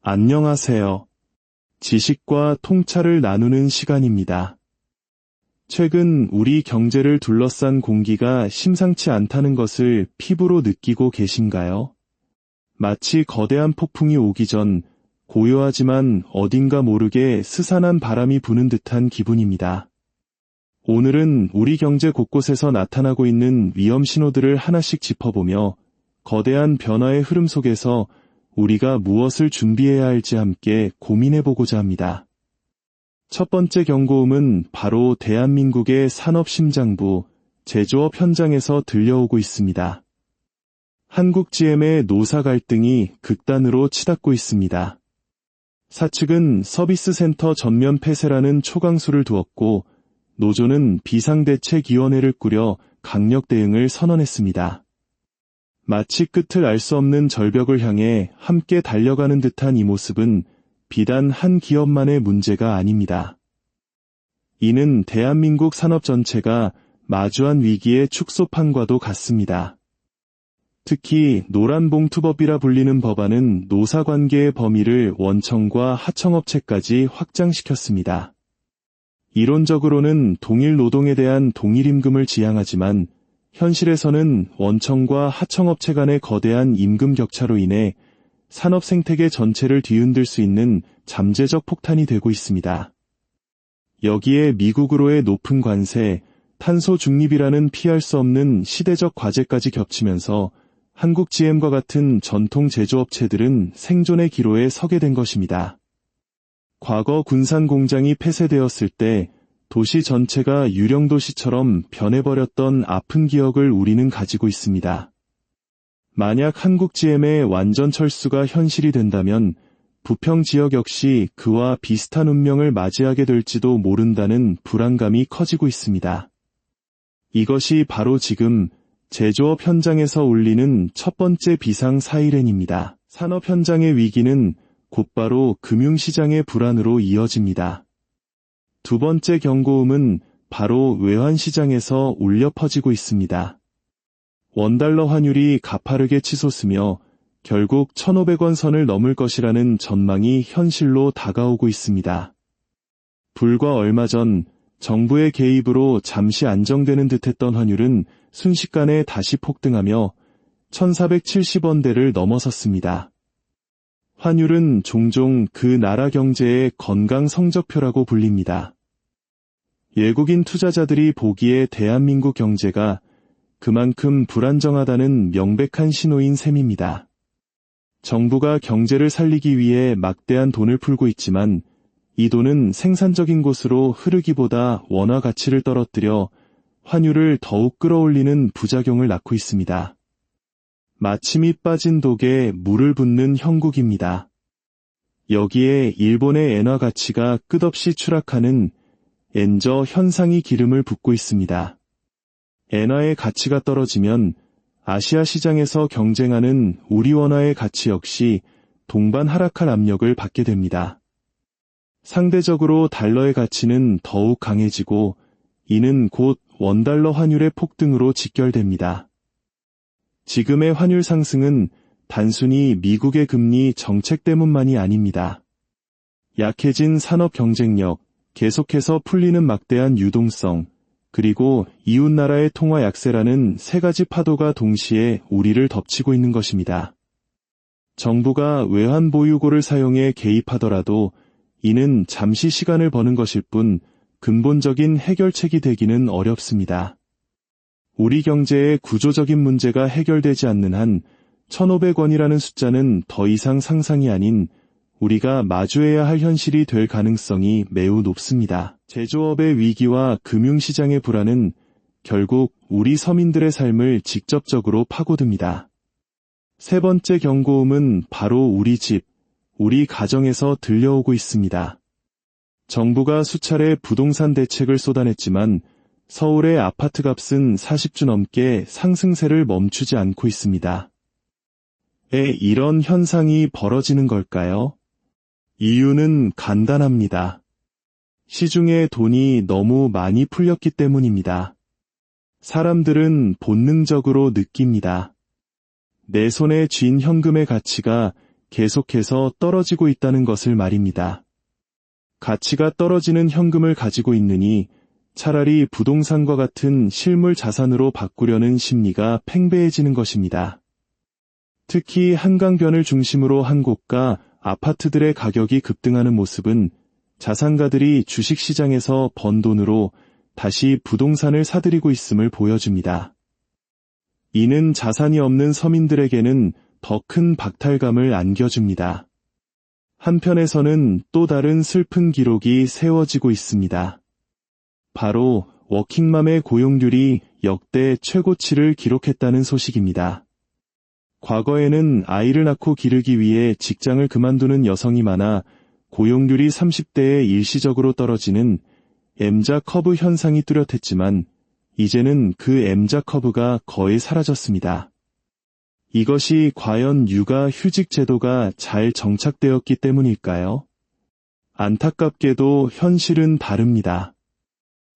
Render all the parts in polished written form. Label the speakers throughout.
Speaker 1: 안녕하세요. 지식과 통찰을 나누는 시간입니다. 최근 우리 경제를 둘러싼 공기가 심상치 않다는 것을 피부로 느끼고 계신가요? 마치 거대한 폭풍이 오기 전 고요하지만 어딘가 모르게 스산한 바람이 부는 듯한 기분입니다. 오늘은 우리 경제 곳곳에서 나타나고 있는 위험 신호들을 하나씩 짚어보며 거대한 변화의 흐름 속에서 우리가 무엇을 준비해야 할지 함께 고민해보고자 합니다. 첫 번째 경고음은 바로 대한민국의 산업심장부, 제조업 현장에서 들려오고 있습니다. 한국 GM의 노사 갈등이 극단으로 치닫고 있습니다. 사측은 서비스 센터 전면 폐쇄라는 초강수를 두었고, 노조는 비상대책위원회를 꾸려 강력 대응을 선언했습니다. 마치 끝을 알 수 없는 절벽을 향해 함께 달려가는 듯한 이 모습은 비단 한 기업만의 문제가 아닙니다. 이는 대한민국 산업 전체가 마주한 위기의 축소판과도 같습니다. 특히 노란봉투법이라 불리는 법안은 노사관계의 범위를 원청과 하청업체까지 확장시켰습니다. 이론적으로는 동일 노동에 대한 동일임금을 지향하지만 현실에서는 원청과 하청업체 간의 거대한 임금 격차로 인해 산업 생태계 전체를 뒤흔들 수 있는 잠재적 폭탄이 되고 있습니다. 여기에 미국으로의 높은 관세, 탄소 중립이라는 피할 수 없는 시대적 과제까지 겹치면서 한국 GM과 같은 전통 제조업체들은 생존의 기로에 서게 된 것입니다. 과거 군산 공장이 폐쇄되었을 때 도시 전체가 유령도시처럼 변해버렸던 아픈 기억을 우리는 가지고 있습니다. 만약 한국 GM의 완전 철수가 현실이 된다면 부평 지역 역시 그와 비슷한 운명을 맞이하게 될지도 모른다는 불안감이 커지고 있습니다. 이것이 바로 지금 제조업 현장에서 울리는 첫 번째 비상 사이렌입니다. 산업 현장의 위기는 곧바로 금융시장의 불안으로 이어집니다. 두 번째 경고음은 바로 외환시장에서 울려 퍼지고 있습니다. 원달러 환율이 가파르게 치솟으며 결국 1,500원 선을 넘을 것이라는 전망이 현실로 다가오고 있습니다. 불과 얼마 전 정부의 개입으로 잠시 안정되는 듯했던 환율은 순식간에 다시 폭등하며 1,470원대를 넘어섰습니다. 환율은 종종 그 나라 경제의 건강 성적표라고 불립니다. 외국인 투자자들이 보기에 대한민국 경제가 그만큼 불안정하다는 명백한 신호인 셈입니다. 정부가 경제를 살리기 위해 막대한 돈을 풀고 있지만 이 돈은 생산적인 곳으로 흐르기보다 원화 가치를 떨어뜨려 환율을 더욱 끌어올리는 부작용을 낳고 있습니다. 마침이 빠진 독에 물을 붓는 형국입니다. 여기에 일본의 엔화 가치가 끝없이 추락하는 엔저 현상이 기름을 붓고 있습니다. 엔화의 가치가 떨어지면 아시아 시장에서 경쟁하는 우리 원화의 가치 역시 동반 하락할 압력을 받게 됩니다. 상대적으로 달러의 가치는 더욱 강해지고 이는 곧 원달러 환율의 폭등으로 직결됩니다. 지금의 환율 상승은 단순히 미국의 금리 정책 때문만이 아닙니다. 약해진 산업 경쟁력, 계속해서 풀리는 막대한 유동성, 그리고 이웃나라의 통화 약세라는 세 가지 파도가 동시에 우리를 덮치고 있는 것입니다. 정부가 외환 보유고를 사용해 개입하더라도 이는 잠시 시간을 버는 것일 뿐 근본적인 해결책이 되기는 어렵습니다. 우리 경제의 구조적인 문제가 해결되지 않는 한 1,500원이라는 숫자는 더 이상 상상이 아닌 우리가 마주해야 할 현실이 될 가능성이 매우 높습니다. 제조업의 위기와 금융시장의 불안은 결국 우리 서민들의 삶을 직접적으로 파고듭니다. 세 번째 경고음은 바로 우리 집, 우리 가정에서 들려오고 있습니다. 정부가 수차례 부동산 대책을 쏟아냈지만 서울의 아파트 값은 40주 넘게 상승세를 멈추지 않고 있습니다. 왜 이런 현상이 벌어지는 걸까요? 이유는 간단합니다. 시중에 돈이 너무 많이 풀렸기 때문입니다. 사람들은 본능적으로 느낍니다. 내 손에 쥔 현금의 가치가 계속해서 떨어지고 있다는 것을 말입니다. 가치가 떨어지는 현금을 가지고 있느니 차라리 부동산과 같은 실물 자산으로 바꾸려는 심리가 팽배해지는 것입니다. 특히 한강변을 중심으로 한 곳과 아파트들의 가격이 급등하는 모습은 자산가들이 주식시장에서 번 돈으로 다시 부동산을 사들이고 있음을 보여줍니다. 이는 자산이 없는 서민들에게는 더 큰 박탈감을 안겨줍니다. 한편에서는 또 다른 슬픈 기록이 세워지고 있습니다. 바로 워킹맘의 고용률이 역대 최고치를 기록했다는 소식입니다. 과거에는 아이를 낳고 기르기 위해 직장을 그만두는 여성이 많아 고용률이 30대에 일시적으로 떨어지는 M자 커브 현상이 뚜렷했지만 이제는 그 M자 커브가 거의 사라졌습니다. 이것이 과연 육아 휴직 제도가 잘 정착되었기 때문일까요? 안타깝게도 현실은 다릅니다.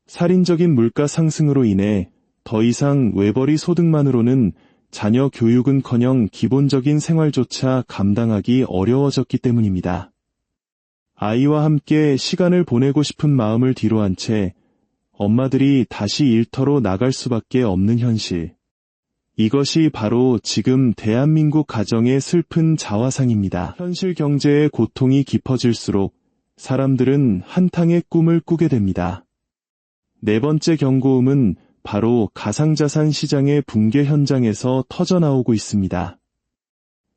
Speaker 1: 살인적인 물가 상승으로 인해 더 이상 외벌이 소득만으로는 자녀 교육은커녕 기본적인 생활조차 감당하기 어려워졌기 때문입니다. 아이와 함께 시간을 보내고 싶은 마음을 뒤로한 채 엄마들이 다시 일터로 나갈 수밖에 없는 현실. 이것이 바로 지금 대한민국 가정의 슬픈 자화상입니다. 현실 경제의 고통이 깊어질수록 사람들은 한탕의 꿈을 꾸게 됩니다. 네 번째 경고음은 바로 가상자산 시장의 붕괴 현장에서 터져나오고 있습니다.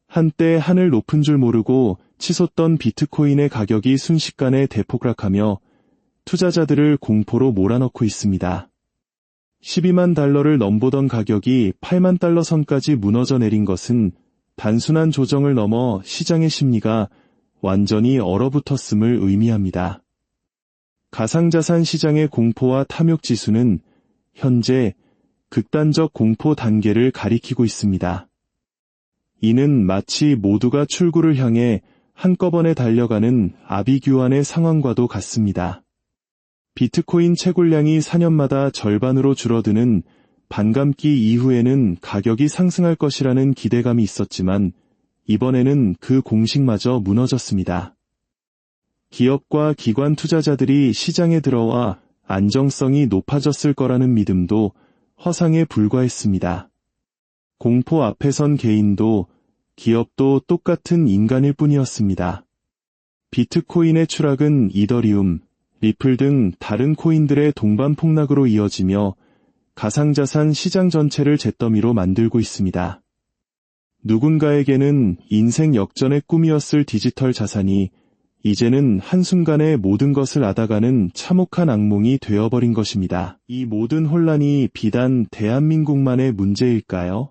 Speaker 1: 한때 하늘 높은 줄 모르고 치솟던 비트코인의 가격이 순식간에 대폭락하며 투자자들을 공포로 몰아넣고 있습니다. 12만 달러를 넘보던 가격이 8만 달러 선까지 무너져 내린 것은 단순한 조정을 넘어 시장의 심리가 완전히 얼어붙었음을 의미합니다. 가상자산 시장의 공포와 탐욕 지수는 현재 극단적 공포 단계를 가리키고 있습니다. 이는 마치 모두가 출구를 향해 한꺼번에 달려가는 아비규환의 상황과도 같습니다. 비트코인 채굴량이 4년마다 절반으로 줄어드는 반감기 이후에는 가격이 상승할 것이라는 기대감이 있었지만 이번에는 그 공식마저 무너졌습니다. 기업과 기관 투자자들이 시장에 들어와 안정성이 높아졌을 거라는 믿음도 허상에 불과했습니다. 공포 앞에 선 개인도 기업도 똑같은 인간일 뿐이었습니다. 비트코인의 추락은 이더리움, 리플 등 다른 코인들의 동반 폭락으로 이어지며 가상자산 시장 전체를 잿더미로 만들고 있습니다. 누군가에게는 인생 역전의 꿈이었을 디지털 자산이 이제는 한순간에 모든 것을 앗아가는 참혹한 악몽이 되어버린 것입니다. 이 모든 혼란이 비단 대한민국만의 문제일까요?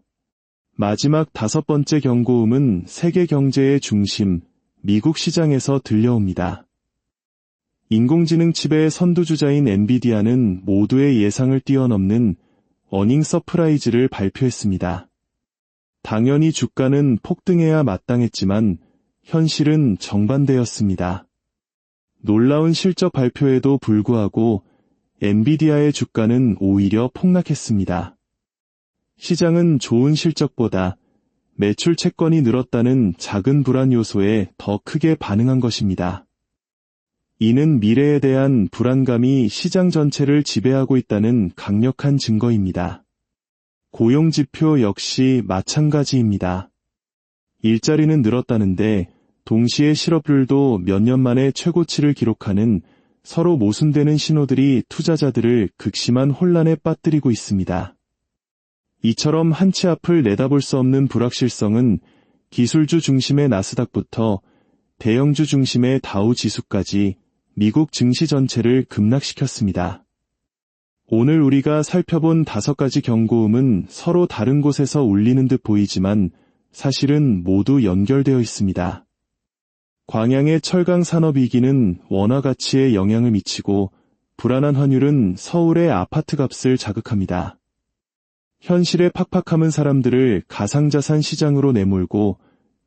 Speaker 1: 마지막 5번째 경고음은 세계 경제의 중심, 미국 시장에서 들려옵니다. 인공지능 칩의 선두주자인 엔비디아는 모두의 예상을 뛰어넘는 어닝 서프라이즈를 발표했습니다. 당연히 주가는 폭등해야 마땅했지만 현실은 정반대였습니다. 놀라운 실적 발표에도 불구하고 엔비디아의 주가는 오히려 폭락했습니다. 시장은 좋은 실적보다 매출 채권이 늘었다는 작은 불안 요소에 더 크게 반응한 것입니다. 이는 미래에 대한 불안감이 시장 전체를 지배하고 있다는 강력한 증거입니다. 고용지표 역시 마찬가지입니다. 일자리는 늘었다는데 동시에 실업률도 몇 년 만에 최고치를 기록하는 서로 모순되는 신호들이 투자자들을 극심한 혼란에 빠뜨리고 있습니다. 이처럼 한치 앞을 내다볼 수 없는 불확실성은 기술주 중심의 나스닥부터 대형주 중심의 다우 지수까지 미국 증시 전체를 급락시켰습니다. 오늘 우리가 살펴본 5가지 경고음은 서로 다른 곳에서 울리는 듯 보이지만 사실은 모두 연결되어 있습니다. 광양의 철강 산업위기는 원화 가치에 영향을 미치고 불안한 환율은 서울의 아파트 값을 자극합니다. 현실의 팍팍함은 사람들을 가상자산 시장으로 내몰고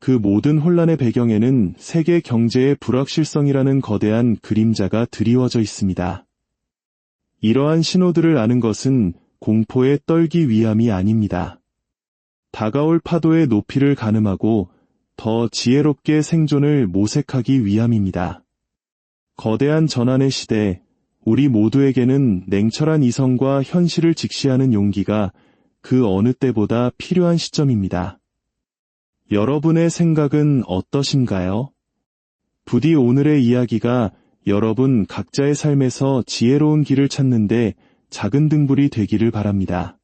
Speaker 1: 그 모든 혼란의 배경에는 세계 경제의 불확실성이라는 거대한 그림자가 드리워져 있습니다. 이러한 신호들을 아는 것은 공포에 떨기 위함이 아닙니다. 다가올 파도의 높이를 가늠하고 더 지혜롭게 생존을 모색하기 위함입니다. 거대한 전환의 시대, 우리 모두에게는 냉철한 이성과 현실을 직시하는 용기가 그 어느 때보다 필요한 시점입니다. 여러분의 생각은 어떠신가요? 부디 오늘의 이야기가 여러분 각자의 삶에서 지혜로운 길을 찾는데 작은 등불이 되기를 바랍니다.